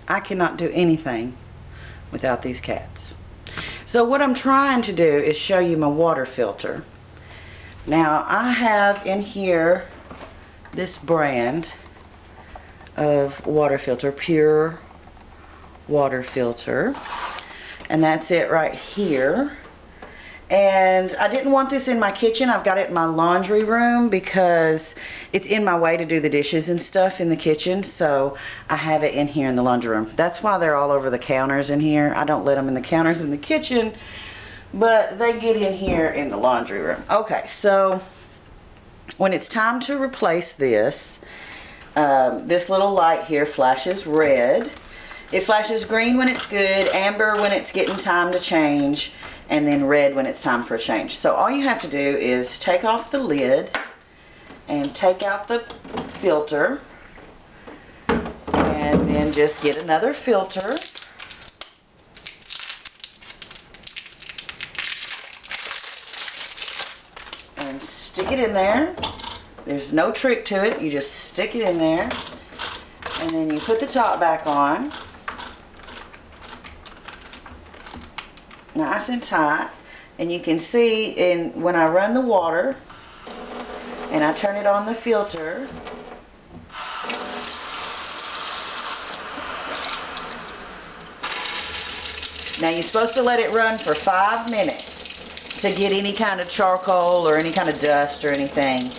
I cannot do anything without these cats. So what I'm trying to do is show you my water filter. Now I have in here this brand of water filter, Pure water filter, and that's it right here. And I didn't want this in my kitchen. I've got it in my laundry room because it's in my way to do the dishes and stuff in the kitchen, so I have it in here in the laundry room. That's why they're all over the counters in here. I don't let them in the counters in the kitchen, but they get in here in the laundry room. Okay, so when it's time to replace this, this little light here flashes red. It flashes green when it's good, amber when it's getting time to change, and then red when it's time for a change. So all you have to do is take off the lid and take out the filter, and then just get another filter. And stick it in there. There's no trick to it. You just stick it in there, and then you put the top back on. Nice and tight, and you can see when I run the water and I turn it on the filter, now you're supposed to let it run for 5 minutes to get any kind of charcoal or any kind of dust or anything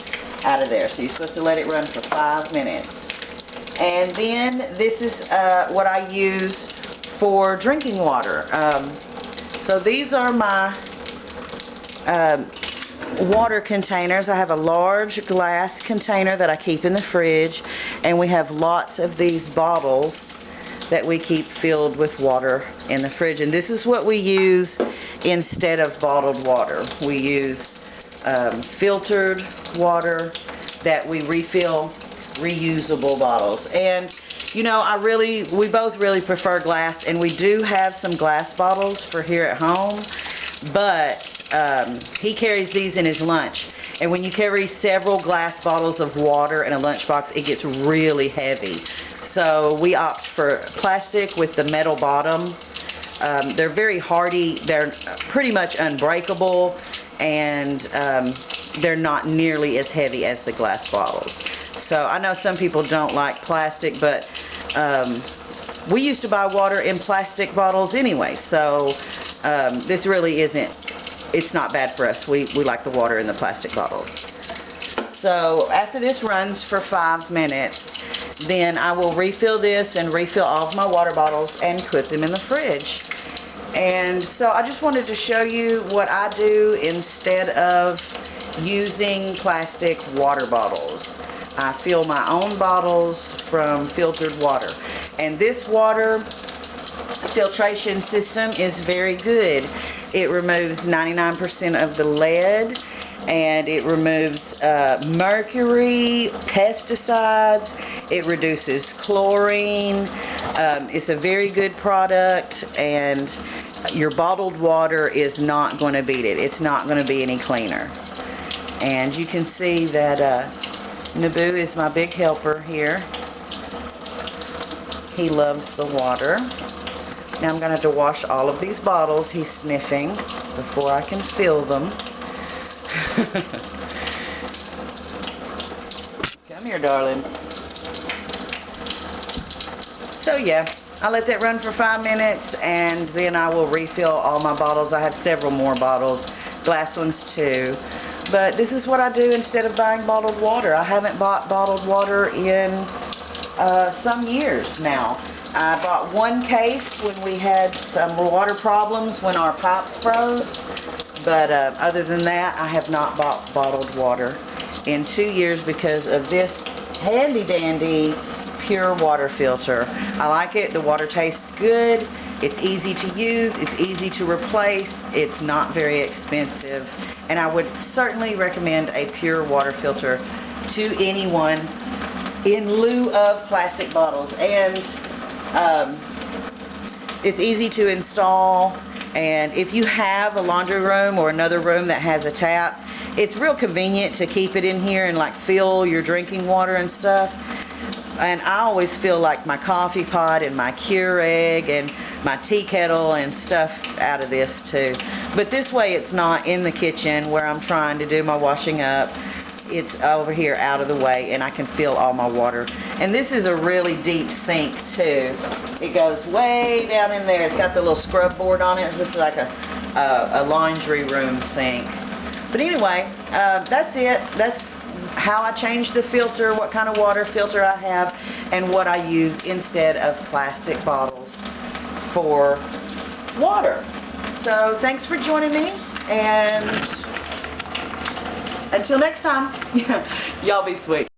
out of there. So you're supposed to let it run for 5 minutes. And then this is what I use for drinking water. So these are my water containers. I have a large glass container that I keep in the fridge, and we have lots of these bottles that we keep filled with water in the fridge. And this is what we use instead of bottled water. We use filtered water that we refill reusable bottles. And you know, we both really prefer glass, and we do have some glass bottles for here at home, but he carries these in his lunch. And when you carry several glass bottles of water in a lunchbox, it gets really heavy. So we opt for plastic with the metal bottom. They're very hardy, they're pretty much unbreakable, and they're not nearly as heavy as the glass bottles. So I know some people don't like plastic, but we used to buy water in plastic bottles anyway, so this really it's not bad for us. We like the water in the plastic bottles. So after this runs for 5 minutes, then I will refill this and refill all of my water bottles and put them in the fridge. And so I just wanted to show you what I do instead of using plastic water bottles. I fill my own bottles from filtered water. And this water filtration system is very good. It removes 99% of the lead, and it removes mercury, pesticides, it reduces chlorine. It's a very good product, and your bottled water is not going to beat it. It's not going to be any cleaner. And you can see that Naboo is my big helper here. He loves the water. Now I'm going to have to wash all of these bottles he's sniffing before I can fill them. Come here, darling. So yeah, I let that run for 5 minutes, and then I will refill all my bottles. I have several more bottles, glass ones too. But this is what I do instead of buying bottled water. I haven't bought bottled water in some years now. I bought one case when we had some water problems when our pipes froze. But other than that, I have not bought bottled water in 2 years because of this handy dandy Pure water filter. I like it. The water tastes good. It's easy to use. It's easy to replace. It's not very expensive. And I would certainly recommend a Pure water filter to anyone in lieu of plastic bottles. And it's easy to install. And if you have a laundry room or another room that has a tap, it's real convenient to keep it in here and like fill your drinking water and stuff. And I always feel like my coffee pot and my Keurig and my tea kettle and stuff out of this too. But this way it's not in the kitchen where I'm trying to do my washing up. It's over here out of the way and I can feel all my water. And this is a really deep sink too. It goes way down in there. It's got the little scrub board on it. This is like a laundry room sink. But anyway, that's it. That's how I change the filter, what kind of water filter I have, and what I use instead of plastic bottles for water. So thanks for joining me, and until next time, y'all be sweet.